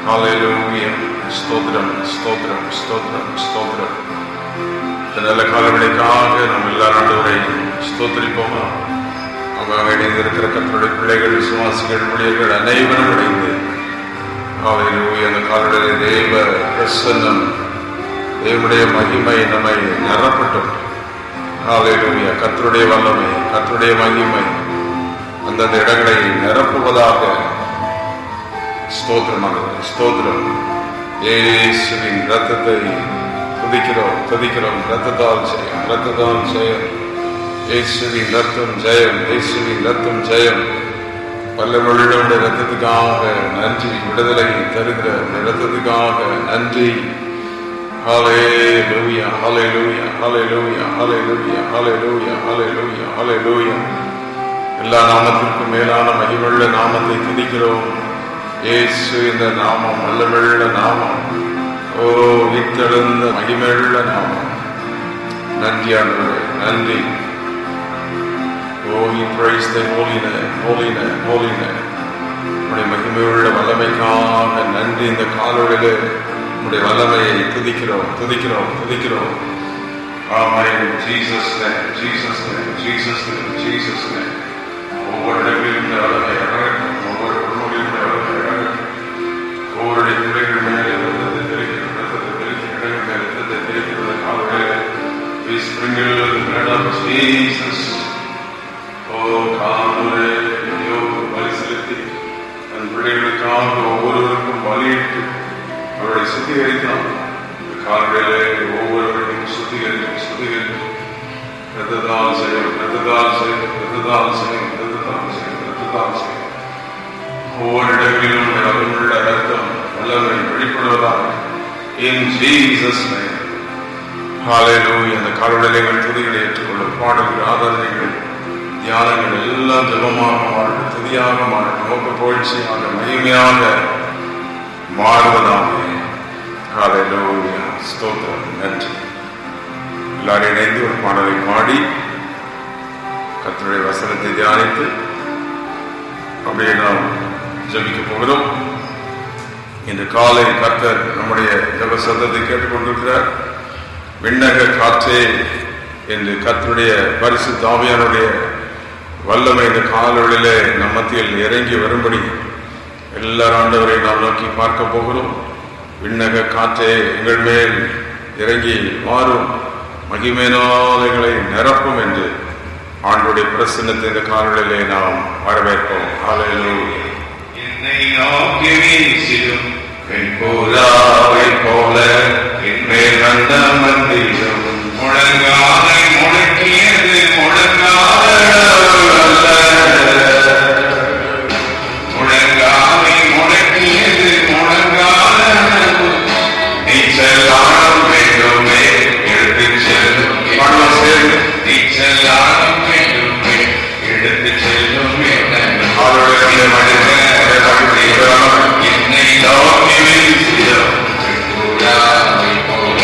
ஹல்லேலூயா. ஸ்தோத்திரம், ஸ்தோத்திரம், ஸ்தோத்திரம், ஸ்தோத்திரம். இந்த நல்ல காலவெளிக்காக நாம் எல்லாரும் ஆண்டவரை ஸ்தோத்திரிப்போமா? அவங்க இணைந்திருக்கிற கர்த்தருடைய பிள்ளைகள், விசுவாசிகள், ஊழியர்கள் அனைவரும் இணைந்து ஹல்லேலூயா. அந்த காலவெளியிலே தேவ பிரசன்னம், தேவனுடைய மகிமை நம்மை நிரப்பட்டும். ஹல்லேலூயா. கர்த்தருடைய வல்லமை, கர்த்தருடைய மகிமை அந்தந்த இடங்களை நிரப்புவதாக. ஸ்தோத்திரமானது, ஸ்தோத்திரம். இயேசுவின் இரத்தத்தை துதிக்கிறோம், துதிக்கிறோம். இரத்தத்தால் ஜெயம், இரத்தத்தால் ஜெயம். இயேசுவின் இரத்தம் ஜெயம், இயேசுவின் இரத்தம் ஜெயம். வல்லமையுள்ள இரத்தத்துக்காக நன்றி. விடுதலை தருகிற இரத்தத்துக்காக நன்றி. ஹல்லேலூயா, ஹல்லேலூயா, ஹல்லேலூயா, ஹல்லேலூயா, ஹல்லேலூயா, ஹல்லேலூயா, ஹல்லேலூயா. எல்லா நாமத்திற்கும் மேலான மகிமையுள்ள நாமத்தை துதிக்கிறோம். இயேசு இந்த நாமம் வல்லமையுள்ள நாமம். ஓ, வித்தெழுந்த மகிமையுள்ள நாமம். நன்றி ஆண்டவரே, நன்றி. Oh, we praise the holy name, holy name, holy name. உம்முடைய மகிமையுள்ள வல்லமைக்காக நன்றி. இந்த காலவெளியிலே உம்முடைய வல்லமையை துதிக்கிறோம், துதிக்கிறோம், துதிக்கிறோம். ஆமென். Jesus name, Jesus name, Jesus name, Jesus name. ஒவ்வொரு இடங்களிலும் இந்த வல்லமை இறங்கட்டும், ஒவ்வொரு குடும்பங்களிலும் இந்த வல்லமை இறங்கட்டும். ஒவ்வொரு பிள்ளைகள் மேலே இரத்தத்தை தெளிக்கிறது, இரத்தத்தை தெளிக்கிற இடங்கள் மேலே இரத்தத்தை தெளிக்கிறது. காலவெளியிலே we sprinkle the blood of Jesus. காலமுறை பலி செலுத்தி தன் பிள்ளைகளுக்காக ஒவ்வொருவருக்கும் பலியிட்டு அவர்களை சுத்திகரித்தான். காலங்களிலே ஒவ்வொருவரையும் சுத்திகரிக்கும், சுத்திகரிக்கும். ரத்தத்தால் செய்யும், ரத்தத்தால் செய்யும், ரத்தத்தால் செய்யும், ரத்தத்தால் செய்யும், ரத்தத்தால் செய்யும். ஒவ்வொரு இடங்களிலும் வல்லமையுள்ள ரத்தம் வல்லமை வெளிப்படுவதாக. In Jesus name. ஹல்லேலூயா. அந்த காலவெளிகள் துதிகளை ஏற்றுக்கொள்ளும். பாடல்கள், ஆராதனைகள், தியானங்கள் எல்லாம் ஜெபமாக மாறட்டும், துதியாக மாறட்டும், நோக்க புகழ்ச்சியாக மகிமையாக மாறுவதாக. ஹல்லேலூயா. ஸ்தோத்திரம், நன்றி. எல்லாரும் இணைந்து ஒரு பாடலை பாடி கர்த்தருடைய வசனத்தை தியானித்து அப்படியே நாம் ஜெபிக்க போகிறோம். இன்று காலை கர்த்தர் நம்முடைய ஜெப சத்தத்தை கேட்டுக்கொண்டிருக்கிறார். விண்ணக காற்றே என்று கர்த்தருடைய பரிசுத்த ஆவியானுடைய வல்லமை இந்த காலவெளியிலே நம் மத்தியில் இறங்கி வரும்படி எல்லாரும் ஆண்டவரை நாம் நோக்கி பார்க்க போகிறோம். விண்ணக காற்றே எங்கள் மேல் இறங்கி மாறும், மகிமையினாலைகளை நிரப்பும் என்று ஆண்டவருடைய பிரசன்னத்தை இந்த காலவெளியிலே நாம் வரவேற்போம். ஹல்லேலூயா. என்னை நோக்கி வீசிடும் வெண்புறாவை போல என்மேல் வந்த மந்திரம் முழங்காலை முழக்கியது முழங்கால முழங்காலை முழக்கியது முழங்கால நீச்சல் ஆழம் வேண்டுமே எடுத்து செல்லும் நீச்சல் ஆழம் வேண்டுமே எடுத்து செல்லும் என்னை நோக்கி வீசிடும் வெண்புறாவை போல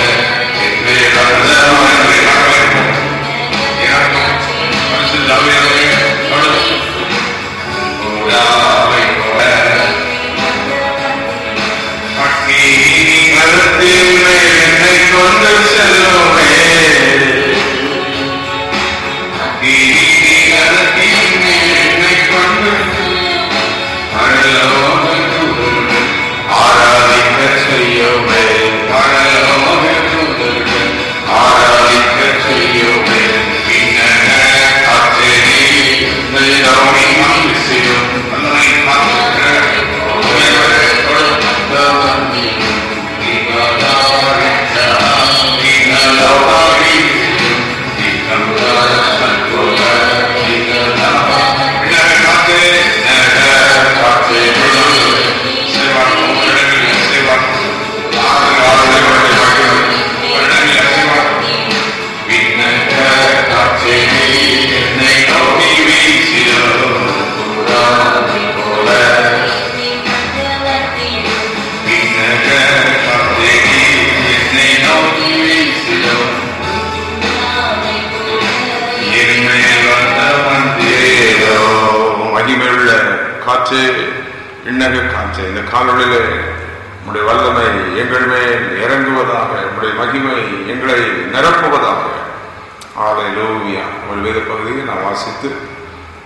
என்மேல் வந்த காற்றே, விண்ணக காற்றே, இந்த காலொளியிலே உம்முடைய வல்லமை எங்கள் மேல் இறங்குவதாக, உம்முடைய மகிமை எங்களை நிரப்புவதாக. ஹல்லேலூயா. ஒரு வேத பகுதியை நாம் வாசித்து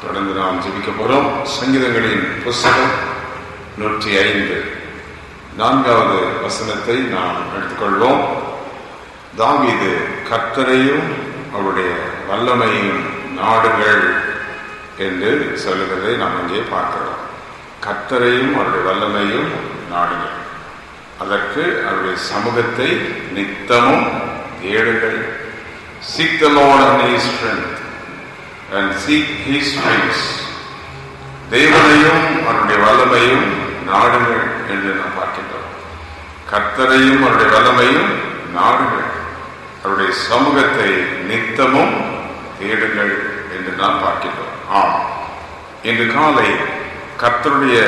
தொடர்ந்து நாம் ஜெபிக்க போறோம். சங்கீதங்களின் புஸ்தகம் 105 4வது வசனத்தை நாம் எடுத்துக்கொள்வோம். தாவீது கர்த்தரையும் அவருடைய வல்லமையும் நாடுகள் என்று சொல்லுகிறதை நாம் அங்கே பார்க்கிறோம். கர்த்தரையும் அவருடைய வல்லமையும் நாடுகள், அதற்கு அவருடைய சமூகத்தை நித்தமும் தேடுங்கள். Seek the Lord and His strength and seek His face. தேவனையும் அவருடைய வல்லமையும் நாடுங்கள் என்று நாம் பார்க்கின்றோம். கர்த்தரையும் அவருடைய வல்லமையும் நாடுங்கள், அவருடைய சமூகத்தை நித்தமும் தேடுங்கள் என்று நாம் பார்க்கின்றோம். ஆம், இன்று காலை கர்த்தருடைய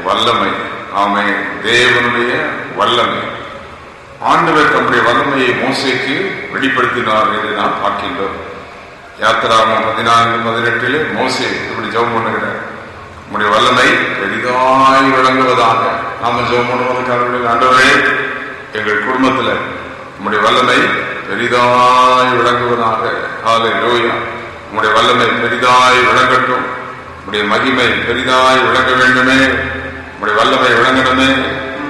வல்லமை, ஆமென், தேவனுடைய வல்லமை, ஆண்டவர் தம்முடைய வல்லமையை மோசேக்கு வெளிப்படுத்தினார் என்று நாம் பார்க்கின்றோம். யாத்திராகமம் 14:18 மோசே இப்படி ஜெபம் பண்ணுகிறார், உம்முடைய வல்லமை பெரிதாய் விளங்குவதாக. நாம ஜெபம் பண்ணுவதற்காக, ஆண்டவரே எங்கள் குடும்பத்தில் உம்முடைய வல்லமை பெரிதாய் விளங்குவதாக. ஹல்லேலூயா. உம்முடைய வல்லமை பெரிதாய் விளங்கட்டும், உம்முடைய மகிமை பெரிதாய் விளங்க வேண்டுமே, உம்முடைய வல்லமை விளங்கணுமே,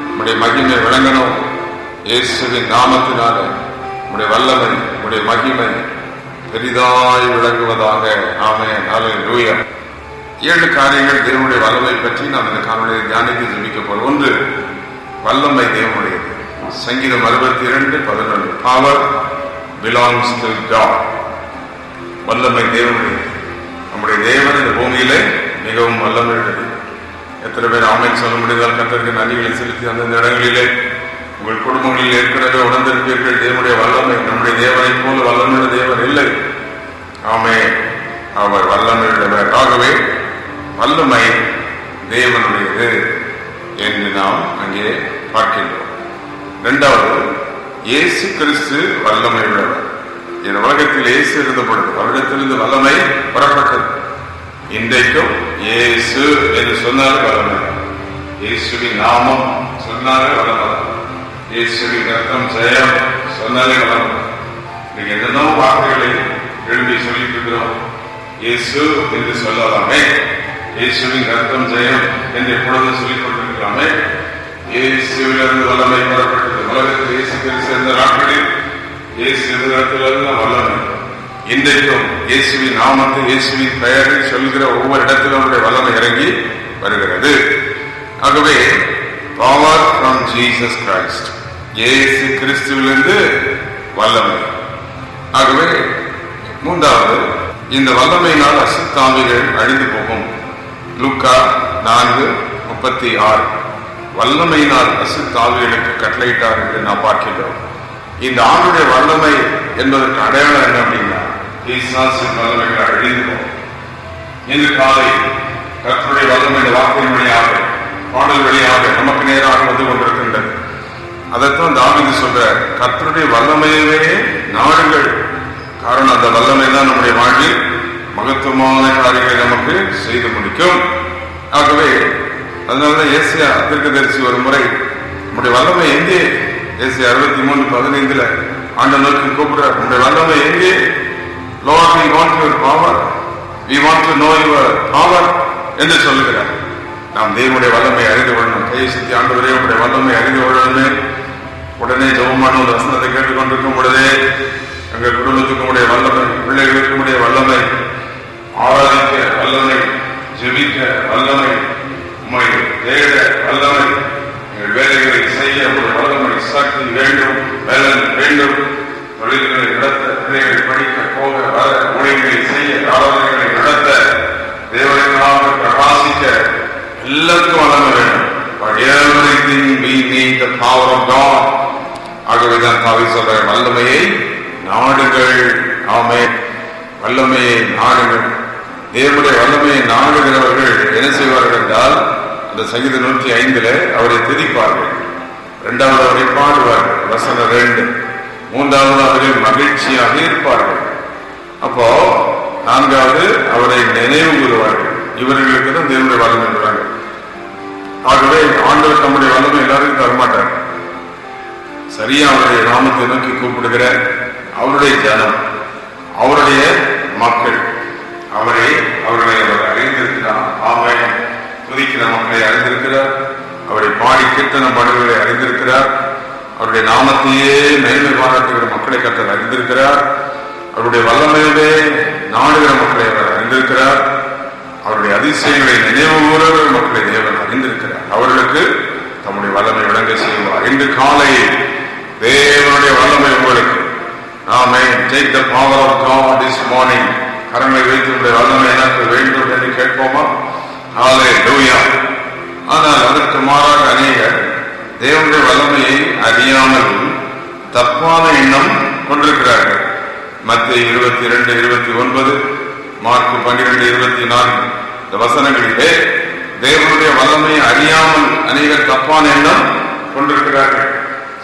உம்முடைய மகிமை விளங்கணும். இயேசுவின் நாமத்தினால உம்முடைய வல்லமை, உம்முடைய மகிமை பெரிதாய் விளங்குவதாக. ஆமென். ஹல்லேலூயா. 7 காரியங்கள் தேவனுடைய வல்லமை பற்றி நாம் இந்த காலையில் தியானித்து ஜெபிக்க போறோம். 1, வல்லமை தேவனுடையது. சங்கீதம் 62:11 பவர் பிலாங்ஸ் டு காட். வல்லமை தேவனுடையது. நம்முடைய தேவன் இந்த பூமியிலே மிகவும் வல்லமை உள்ளது. எத்தனை பேர் ஆமென் சொல்ல முடிந்தால் கர்த்தருக்கு நன்றிகளை செலுத்தி அந்தந்த இடங்களிலே உங்கள் குடும்பங்களில் ஏற்கனவே உணர்ந்திருப்பீர்கள். தேவனுடைய வல்லமை, நம்முடைய தேவனை போல வல்லமையுள்ள தேவன் இல்லை. ஆமென். அவர் வல்லமையுள்ளவர். ஆகவே வல்லமை தேவனுடையது என்று நாம் அங்கே பார்க்கின்றோம். 2வது, இயேசு கிறிஸ்து வல்லமை உள்ளவர். இந்த உலகத்தில் இயேசு இருந்த பொழுது அவரிடத்திலிருந்து வல்லமை புறப்பட்டது. இன்றைக்கும் இயேசு என்று சொன்னாலே வல்லமை, இயேசுவின் நாமம் சொன்னாலே வல்லமை, இயேசுவின் ரத்தம் ஜெயம் சொன்னாலே வல்லமை. நீங்க என்னென்னோ வார்த்தைகளை எழுதி சொல்லிட்டு இருக்கிறோம். இயேசு என்று சொல்லலாமே, இயேசுவின் ரத்தம் ஜெயம் என்று எப்பொழுது சொல்லிக் கொண்டிருக்கலாமே. இயேசுவிலிருந்து வல்லமை புறப்பட்டது. உலகத்தில் இயேசு கிறிஸ்து இருந்த நாட்களில் இயேசு இடத்திலிருந்து வல்லமை. இன்றைக்கும் இயேசுவின் நாமத்தை, இயேசுவின் பெயரை சொல்கிற ஒவ்வொரு இடத்திலும் அவருடைய வல்லமை இறங்கி வருகிறது. ஆகவே பவர் ஃப்ரம் ஜீசஸ் கிரைஸ்ட், இயேசு கிறிஸ்துவிலிருந்து வல்லமை. ஆகவே 3வது, இந்த வல்லமையினால் அசுத்தாவிகள் அழிந்து போகும். லூக்கா 4:36 வல்லமையினால் அசுத்தாவிகளுக்கு கட்டளையிட்டார் என்று நாம் பார்க்கின்றோம். இந்த ஆண்டுடைய வல்லமை என்பதற்கு அடையாளம் என்ன அப்படின்னா, பிசாசின் வல்லமைகள் அழிந்து போகும். இன்று காலை கர்த்தருடைய வல்லமை இந்த வார்த்தையின் வழியாக, பாடல் வழியாக நமக்கு நேராக வந்து கொண்டிருக்கின்றது. அதைத்தான் தாவீது சொல்ற, கர்த்தருடைய வல்லமையவே நாடுகள். காரணம், அந்த வல்லமை தான் நம்முடைய வாழ்வில் மகத்துவமான காரியங்களை நமக்கு செய்து முடிக்கும். ஆகவே அதனாலதான் ஏசியா தீர்க்கதரிசி ஒரு முறை நம்முடைய வல்லமை எங்கே, ஏசியா 63:15 ஆண்டவரை நோக்கி கூப்பிடுற, நம்முடைய வல்லமை எங்கே? Lord, we want your power, we want to know your power என்று சொல்லுகிறார். நாம் தேவனுடைய வல்லமை அறிந்து கொள்ளணும். கையை சுத்தி, ஆண்டவரே உடைய வல்லமை அறிந்து கொள்ளணுமே. உடனே ஜெபமான ஒரு வசனத்தை கேட்டுக்கொண்டிருக்கும் பொழுதே எங்கள் குடும்பத்துக்கு உடைய வல்லமை, பிள்ளைகளுக்கு உடைய வல்லமை, ஆராதிக்க வல்லமை, ஜெபிக்க வல்லமை, உம்மை தேட வல்லமை, எங்கள் வேலைகளை செய்ய உடைய வல்லமை, சக்தி வேண்டும், பலன் வேண்டும், தொழில்களை நடத்த, பிள்ளைகளை படிக்க, போக, வர, ஊழியர்களை செய்ய, ஆராதனைகளை நடத்த, தேவனுக்காக பிரகாசிக்க எல்லாத்துக்கும் வல்லமை வேண்டும். For everything we need the power of God. ஆகவேதான் தாவீது சொல்ற, வல்லமையை நாடுகள். ஆமென். வல்லமையை நாடுகள். தேவனுடைய வல்லமையை நாடுகிறவர்கள் என்ன செய்வார்கள் என்றால், அந்த சங்கீதம் 105 அவரை துதிப்பார்கள். 2வது அவரை பாடுவார்கள், வசனம் 2. 3வது அவர்கள் மகிழ்ச்சியாக இருப்பார்கள். அப்போ 4வது அவரை நினைவு கூறுவார்கள். இவர்களுக்கு தான் தேவனுடைய வல்லமை இருக்கிறாங்க. ஆகவே ஆண்டவர் தம்முடைய வல்லமை எல்லாருக்கும் தரமாட்டார். சரியா அவருடைய நாமத்தை நோக்கி கூப்பிடுகிற அவருடைய ஜனம், அவருடைய மக்கள், அவரை அவர் அறிந்திருக்கிறார். ஆமென். துதிக்கிற மக்களை அறிந்திருக்கிறார். அவரை பாடி கீர்த்தனம் பாடுகளை அறிந்திருக்கிறார். அவருடைய நாமத்தையே மேன்மை பாராட்டுகிற மக்களை கர்த்தர் அறிந்திருக்கிறார். அவருடைய வல்லமையிலே நாடுகிற மக்களை அவர் அறிந்திருக்கிறார். அவருடைய அதிசயங்களை நினைவு கூறுகிற மக்களை தேவன் அறிந்திருக்கிறார். அவர்களுக்கு தம்முடைய வல்லமை விளங்க செய்வார். இன்று காலை தேவனுடைய வல்லமை உங்களுக்கு. ஆமென். Take the power of God this morning. கரங்களை வைத்து உடைய வல்லமை எனக்கு வேண்டும் என்று கேட்போமா? ஹல்லேலூயா. ஆனால் அதற்கு மாறாக அநேகர் தேவனுடைய வல்லமையை அறியாமல் தப்பான எண்ணம் கொண்டிருக்கிறார்கள். மத்தேயு 22:29, மார்க்கு 12:24 இந்த வசனங்களிலே தேவனுடைய வல்லமையை அறியாமல் அநேகர் தப்பான எண்ணம் கொண்டிருக்கிறார்கள்.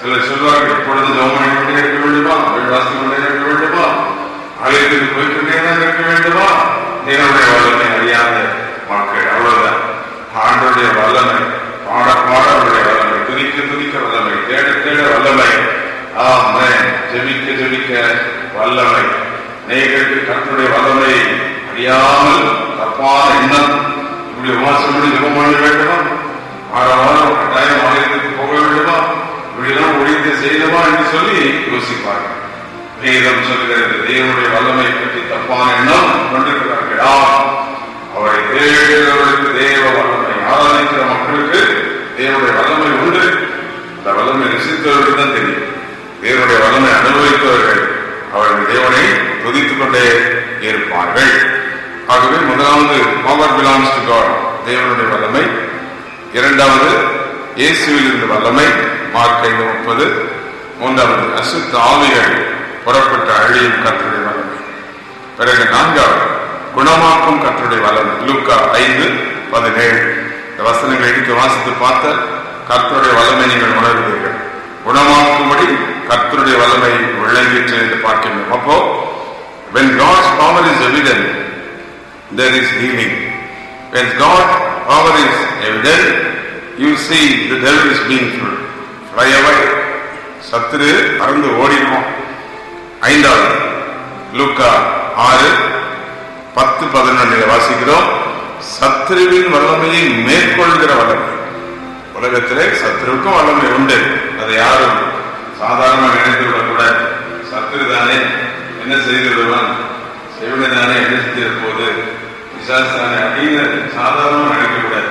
சிலர் சொல்வார்கள், இப்பொழுது ஜெபம் கொண்டே இருக்க வேண்டுமா, வாசித்துக் கொண்டே இருக்க வேண்டுமா, ஆலயத்துக்கு போய்கொண்டே தான் இருக்க வேண்டுமா? தேவனுடைய வல்லமை அறியாத மக்கள். அவ்வளவுதான். ஆண்டவருடைய வல்லமை, பாட பாட அவருடைய வல்லமை, துதிக்க துதிக்க வல்லமை, தேட தேட வல்லமை, ஆமென், ஜெபிக்க ஜெபிக்க வல்லமை. அநேகருக்கு கர்த்தருடைய வல்லமை அறியாமல் தப்பான எண்ணம். இப்படி உபவாசம் பண்ணி ஜெபம் பண்ண வேண்டுமா, வாரம் கட்டாயம் ஆலயத்துக்கு போக வேண்டுமா, இப்படியெல்லாம் ஒழித்து செய்யணுமா என்று சொல்லி யோசிப்பார்கள். வேதம் சொல்கிறது தேவனுடைய வல்லமை பற்றி தப்பான எண்ணம் கொண்டிருக்கிறார்கள். அவரை தேடுகிறவர்களுக்கு தேவ வல்லமை, ஆராதிக்கிற மக்களுக்கு தேவனுடைய வல்லமை உண்டு. அந்த வல்லமை ருசித்தவர்களுக்கு தான் தெரியும். தேவனுடைய வல்லமை அனுபவித்தவர்கள் அவர்கள் தேவனை துதித்துக் கொண்டே இருப்பார்கள். ஆகவே முதலாவது பவர் பிலாங்ஸ் டு காட், தேவனுடைய வல்லமை. இரண்டாவது இயேசுவில் இருந்த வல்லமை, மார்க் 5:30. மூன்றாவது அசுத்த ஆவிகள் புறப்பட்ட அழியும் கர்த்தருடைய வல்லமை. பிறகு நான்காவது குணமாக்கும் கர்த்தருடைய வல்லமை, லூக்கா 5:17. இந்த வசனங்களை எடுத்து வாசித்து பார்த்தால் கர்த்தருடைய வல்லமை நீங்கள் உணர்வீர்கள். குணமாக்கும்படி கர்த்தருடைய வல்லமை விளங்கிற்று என்று பார்க்கின்றோம். அப்போ when God's power is evident, there is healing. When God's power is evident, you see the devil is being fly away. சத்துரு பறந்து ஓடிடுவோம். ஐந்தாவது லூக்கா 6:10-11 வாசிக்கிறோம். சத்துருவின் வல்லமையை மேற்கொள்கிற வல்லமை. உலகத்திலே சத்துருவுக்கும் வல்லமை உண்டு. அதை யாரும் சாதாரண நினைத்து விடக்கூடாது. சத்துரு தானே என்ன செய்து விடுவான், செவினை தானே என்ன செய்த போது, விசாரித்தானே அப்படின்னு சாதாரண நினைக்கக்கூடாது.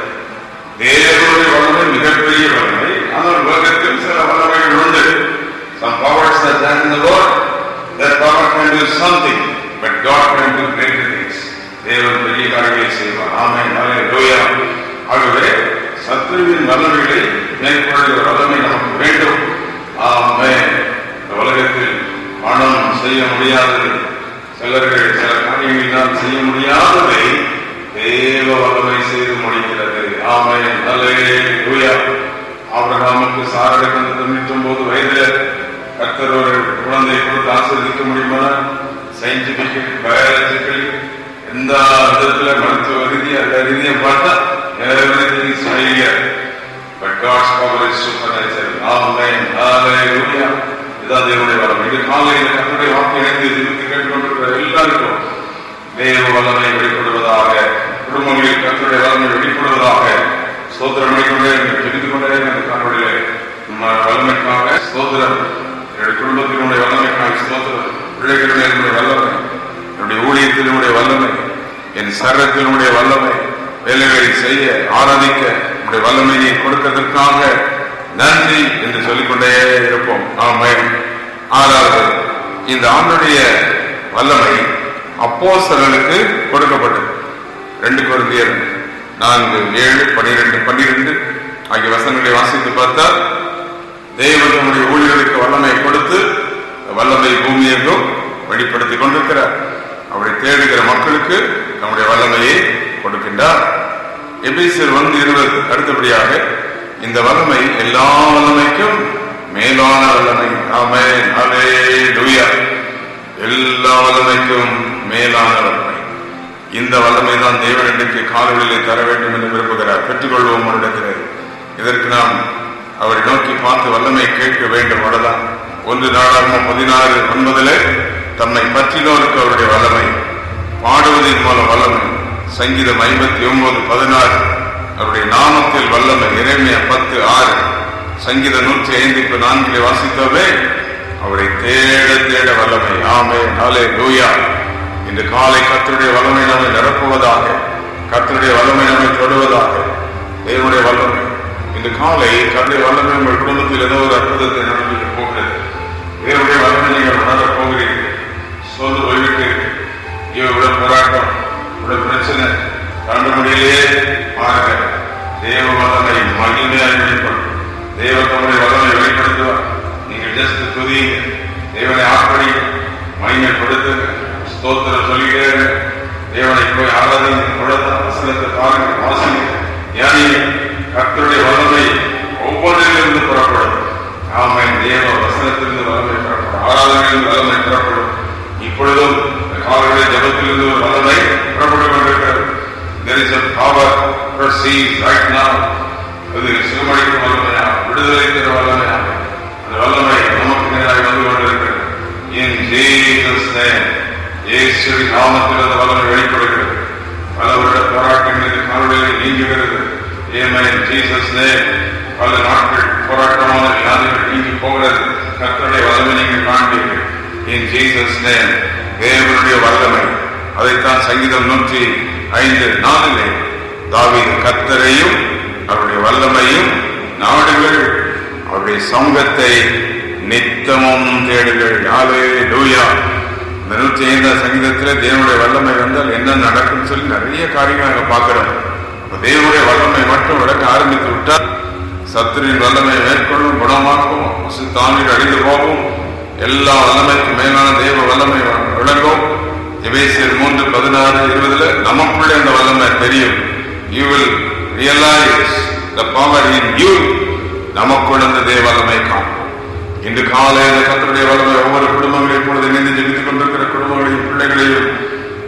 தேவனுடைய வல்லமை மிகப்பெரிய வல்லமை. ஆனால் உலகத்தில் சில வல்லமைகள் உண்டு. Some powers are there in the world. That power can do something, but God can do greater things. தேவன் பெரிய காரியங்களை செய்வார். ஆமென், ஹல்லேலூயா. ஆகவே சத்துருவின் வல்லமைகளை மேற்கொள்கிற வல்லமை நமக்கு வேண்டும். ஆமென். இந்த உலகத்தில் பணம் செய்ய முடியாதது, சிலர்கள் சில காரியங்களினால் செய்ய முடியாததை தேவ வல்லமை செய்து முடிக்கிறது. ஆமென், ஹல்லேலூயா. ஆபிரகாமுக்கு சாராளுக்கு 99 வயதில் கர்த்தர் ஒரு குழந்தை கொடுத்து ஆசீர்வதிக்க முடியுமா? சயின்டிபிக், பயாலஜிக்கல், எந்த விதத்துல மருத்துவ ரீதியா அந்த ரீதியை பார்த்தா everything is failure, but God's power is supernatural. Amen, hallelujah. இதான் தேவனுடைய வல்லமை. இது காலையில் கர்த்தருடைய வாக்கு இணைந்து ஜெபித்து கேட்டுக்கொண்டிருக்கிற எல்லாருக்கும் தேவ வல்லமை வெளிப்படுவதாக, குடும்பங்களில் கர்த்தருடைய வல்லமை வெளிப்படுவதாக. ஸ்தோத்திரம் பண்ணிக்கொண்டே ஜெபித்துக் கொண்டே கர்த்தருடைய வல்லமைக்காக ஸ்தோத்திரம். என்னுடைய குடும்பத்தினுடைய வல்லமைக்காக ஸ்தோத்திரம். பிள்ளைகளுடைய வல்லமை, என்னுடைய ஊழியத்தினுடைய வல்லமை, என் சரத்தினுடைய வல்லமை, வேலைகளை செய்ய ஆராதிக்க நம்முடைய வல்லமையை கொடுக்கிறதற்காக நன்றி என்று சொல்லிக்கொண்டே இருப்போம். ஆமென். ஆறாவது, இந்த ஆண்டுடைய வல்லமை அப்போஸ்தலர்களுக்கு கொடுக்கப்பட்டது. 2 கொரிந்தியர் 4:7-12 ஆகிய வசனங்களை வாசித்து பார்த்தால் தேவன் நம்முடைய ஊழியர்களுக்கு வல்லமை கொடுத்து வல்லமை பூமியெங்கும் வெளிப்படுத்திக் கொண்டிருக்கிறார். அவரை தேடுகிற மக்களுக்கு நம்முடைய வல்லமையை கொடுக்கின்றார். எபேசியர் 1:20 அடுத்தபடியாக இந்த வல்லமை எல்லா வல்லமைக்கும் மேலான வல்லமை. ஆமென், ஹல்லேலூயா. எல்லா வல்லமைக்கும் மேலான வல்லமை. இந்த வல்லமை தான் தேவன் இன்றைக்கு காலவெளியிலே தர வேண்டும் என்று விரும்புகிறார். பெற்றுக்கொள்வோம் அவரிடத்தில். இதற்கு நாம் அவரை நோக்கி பார்த்து வல்லமை கேட்க வேண்டும். அவ்வளவுதான். 1 நாளாகமம் 16:9 தம்மை பற்றினோருக்கு அவருடைய வல்லமை, பாடுவதன் மூலம் வல்லமை. சங்கீதம் 59:16 அவருடைய நாமத்தில் வல்லமை. எரேமியா 10:6 சங்கீதம் 105:4 வாசித்தவே அவரை தேட தேட வல்லமை. ஆமென், ஹல்லேலூயா. இன்று காலை கர்த்தருடைய வல்லமை நம்மை நிரப்புவதாக, கர்த்தருடைய வல்லமை நம்மை தொடுவதாக. தேவனுடைய வல்லமை இன்று காலை கர்த்தருடைய வல்லமை உங்கள் குடும்பத்தில் ஏதோ ஒரு அற்புதத்தை நடந்துட்டு போகிறது. தேவனுடைய வல்லமை நீங்கள் உணரப் போகிறீர்கள். சோர்ந்து போய்விட்டீர்கள். இவ்வளவு போராட்டம், இவ்வளவு பிரச்சனை கண்டு முடியலையே. பாருங்க, தேவ வல்லமை மகிமையாக வெளிப்படும். தேவ தம்முடைய வல்லமை வெளிப்படுத்துவார். நீங்கள் ஜஸ்ட் துதியுங்க, தேவனை ஆர்ப்பணிங்க, மகிமைப்படுத்துங்க, ஸ்தோத்திரம் சொல்லிட்டே தேவனை போய் ஆராதிங்க. வசனத்தை பாருங்க, வாசிங்க, தியானிங்க. கர்த்தருடைய வல்லமை ஒவ்வொன்றிலிருந்து புறப்படும். ஆமென். தேவ வசனத்திலிருந்து வல்லமை புறப்படும், ஆராதனையிலிருந்து வல்லமை புறப்படும். இப்பொழுதும் காலையுடைய ஜபத்திலிருந்து ஒரு வல்லமை புறப்பட்டுக் கொண்டிருக்கிறது. There is a power proceeds right now. அது சுகமளிக்கும் வல்லமையா, விடுதலை தர வல்லமையா, அந்த வல்லமை நமக்கு நேராக வந்து கொண்டிருக்கிறது. In Jesus' name, இயேசுவின் நாமத்தில் அந்த வல்லமை வெளிப்படுகிறது. பல வருட போராட்டங்களுக்கு காலையிலே நீங்குகிறது. Amen. Jesus' name. பல நாட்கள் போராட்டமான வியாதிகள் நீங்கி போகிறது. கர்த்தருடைய வல்லமை நீங்கள் காண்பீர்கள். In Jesus' name. தேவனுடைய வல்லமை. அதைத்தான் சங்கீதம் 105:4 தாவீது கர்த்தரையும் அவருடைய வல்லமையும் நாடுகள், அவருடைய சமூகத்தை நித்தமும் தேடுகள். ஹல்லேலூயா. இந்த 105 சங்கீதத்தில் தேவனுடைய வல்லமை வந்தால் என்ன நடக்கும் சொல்லி நிறைய காரியங்கள் நாங்கள் பார்க்கிறோம். தேவனுடைய வல்லமை மட்டும் விளக்க ஆரம்பித்து விட்டால் சத்துருவின் வல்லமை மேற்கொள்ளும், குணமாக்கும், தானீர் அழிந்து போகும். எல்லா வல்லமைக்கும் மேலான தேவ வல்லமை விளங்கும். எபேசியர் 3:16-20 நமக்குள்ளே அந்த வல்லமை தெரியும். You will realize the power in you. நமக்குள்ள அந்த தேவ வல்லமை காணும். இன்று காலை அந்த கர்த்தருடைய வல்லமை ஒவ்வொரு குடும்பங்களையும் இப்பொழுது இணைந்து ஜெபித்துக் கொண்டிருக்கிற குடும்பங்களையும், பிள்ளைகளையும்,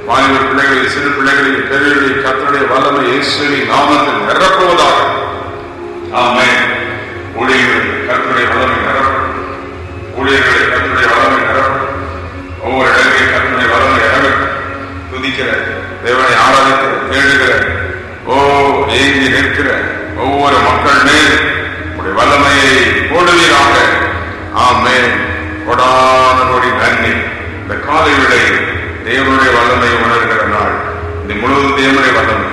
வாலிப பிள்ளைகளையும், சிறு பிள்ளைகளையும், பெரியவர்களையும் கர்த்தருடைய வல்லமை இயேசுவின் நாமத்தில் நிரப்புவதாக. ஆமென். ஊழியர்கள் கர்த்தருடைய வல்லமை நிரப்பும். ஊழியர்களை கர்த்தருடைய வல்லமை நிரப்பும். ஒவ்வொரு இடங்களில் கர்த்தருடைய வல்லமை இறங்கட்டும். துதிக்கிற, தேவனை ஆராதிக்கிற, தேடுகிற, ஏங்கி நிற்கிற ஒவ்வொரு மக்கள் மேல் உடைய வல்லமையை போடுவீராக. ஆமென். கொடான கொடி நன்றி. இந்த காலை விடை தேவனுடைய வல்லமை உணர்கிற நாள். இந்த முழுவதும் தேவனுடைய வல்லமை,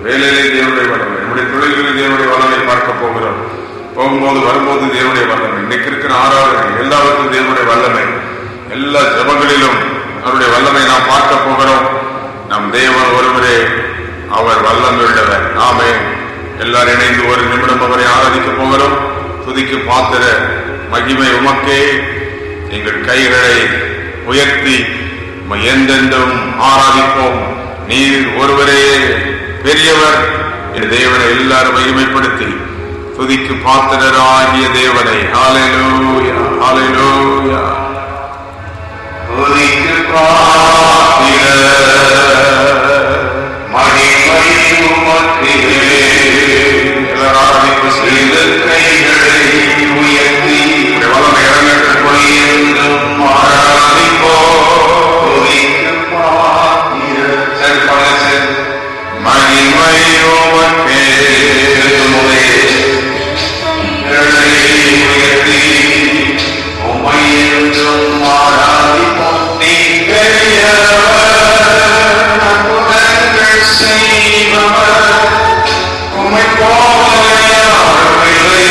வேலையிலே தேவனுடைய வல்லமை, நம்முடைய தொழில்களில் தேவனுடைய வல்லமை பார்க்க போகிறோம். போகும்போது வரும்போது தேவனுடைய வல்லமை, இன்னைக்கு இருக்கிற ஆராதனை எல்லாருக்கும் தேவனுடைய வல்லமை, எல்லா ஜபங்களிலும் அவருடைய வல்லமை நாம் பார்க்க போகிறோம். நம் தேவன் ஒருவரே, அவர் வல்லமை உள்ளவர். ஆமென். எல்லாரும் இணைந்து ஒரு நிமிடம் அவரை ஆராதிக்க போகிறோம். துதிக்கு பாத்திர மகிமை உமக்கே. எங்கள் கைகளை உயர்த்தி என்றென்றும் ஆராதிப்போம். நீர் ஒருவரே பெரியவர். என் தேவனை எல்லாரும் மகிமைப்படுத்தி துதிக்கு பாத்திரராகிய தேவனை. ஹல்லேலூயா, ஹல்லேலூயா. துதிக்கு பாத்திர மகிமை உமக்கே. எல்லாரும் ஆராதிப்பு செய்து கைகளை உயர்த்தி வல்லமை இறங்கட்டும். என்றும் ஆராதிப்போம். மகிமை உமக்கே. உம்மை என்றும் ஆராதிப்போம். நீர் பெரியவர், அற்புதங்கள் செய்பவர். உம்மை போல யாரும் இல்லை.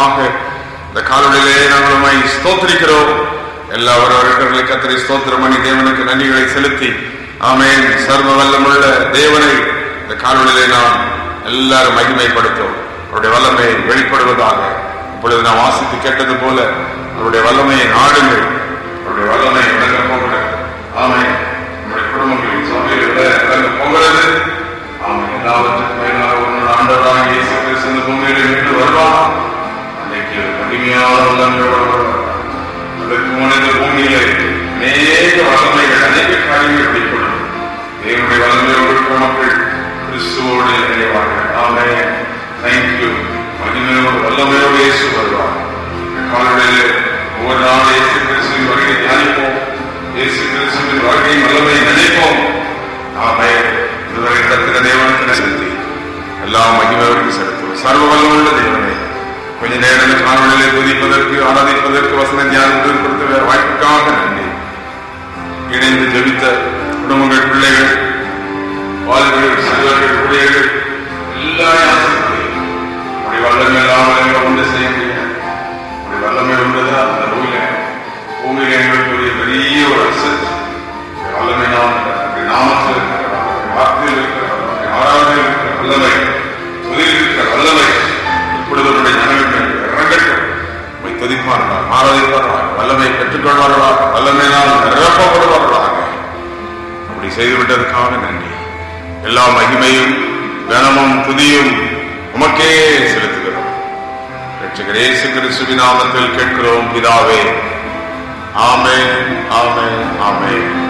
செய்ததற்காக இந்த காலொளியிலே நாங்கள் உம்மை ஸ்தோத்திரிக்கிறோம். எல்லா வரவர்களை கர்த்தரை ஸ்தோத்திரம் பண்ணி தேவனுக்கு நன்றிகளை செலுத்தி, ஆமென். சர்வ வல்லமுள்ள தேவனை இந்த காலொளியிலே நாம் எல்லாரும் மகிமைப்படுத்தும். அவருடைய வல்லமை வெளிப்படுவதாக. இப்பொழுது நாம் வாசித்து கேட்டது போல அவருடைய வல்லமையை நாடுங்கள். அவருடைய வல்லமை விளங்க போகிறது. ஆமென். நம்முடைய குடும்பங்களின் சபையில் விளங்க போகிறது. ஆமென். எல்லாவற்றுக்கும் மேலாக உன்னோட ஆண்டவராக இயேசு கிறிஸ்து இந்த பூமியில் மீண்டு வருவார். அன்றைக்கு கடுமையான வல்லமையோடு அதற்கு முன்னித பூமியிலே அநேக வல்லமைகள், அநேக காரியங்கள் வெளிப்படும். தேவனுடைய வல்லமையோடு மக்கள் கிறிஸ்துவோடு இணைவார்கள். ஆமென். தேங்க்யூ. மகிமையோடு வல்லமையோடு இயேசு வருவார். காலையிலே ஒவ்வொரு நாளும் இயேசு கிறிஸ்துவின் வருகை தியானிப்போம். இயேசு கிறிஸ்துவின் வருகை வல்லமை நினைப்போம். ஆமென். இதுவரை நடக்கிற தேவனுக்கு செலுத்தி எல்லா மகிமையோடு செலுத்துவோம். சர்வ வல்லமுள்ள தேவனை கொஞ்ச நேரம் காலையிலே துதிப்பதற்கு, ஆராதிப்பதற்கு, வசன தியானத்திற்கு கொடுத்த வாய்ப்புக்காக நன்றி. இணைந்து ஜெபித்த குடும்பங்கள், பிள்ளைகள், வாலிபர்கள், சிறுவர்கள், ஊழியர்கள் எல்லாரும் வல்லமை இல்லாமல் ஒன்று செய்ய முடியாது. வல்லமை உள்ளதுதான் அந்த பூமியில எங்களுக்கு ஒரு பெரிய ஒரு அசத். வல்லமை நாமத்தில் இருக்கிற வார்த்தையில் இருக்கிற வல்லமை, ஆராதனையில் இருக்கிற வல்லமை, தொழில் இருக்கிற வல்லமை இப்பொழுது ஜனங்கள் இறங்கட்டும். துதிப்பார்களாக, ஆராதிப்பார்களாக, வல்லமை பெற்றுக்கொள்வார்களாக, வல்லமையினால் நிரப்பப்படுவார்களாக. அப்படி செய்துவிட்டதற்காக நன்றி. எல்லா மகிமையும் கனமும் துதியும் உமக்கே செலுத்துகிறோம். ரட்சகர் இயேசு கிறிஸ்துவின் நாமத்தில் கேட்கிறோம் பிதாவே. ஆமென், ஆமென், ஆமென்.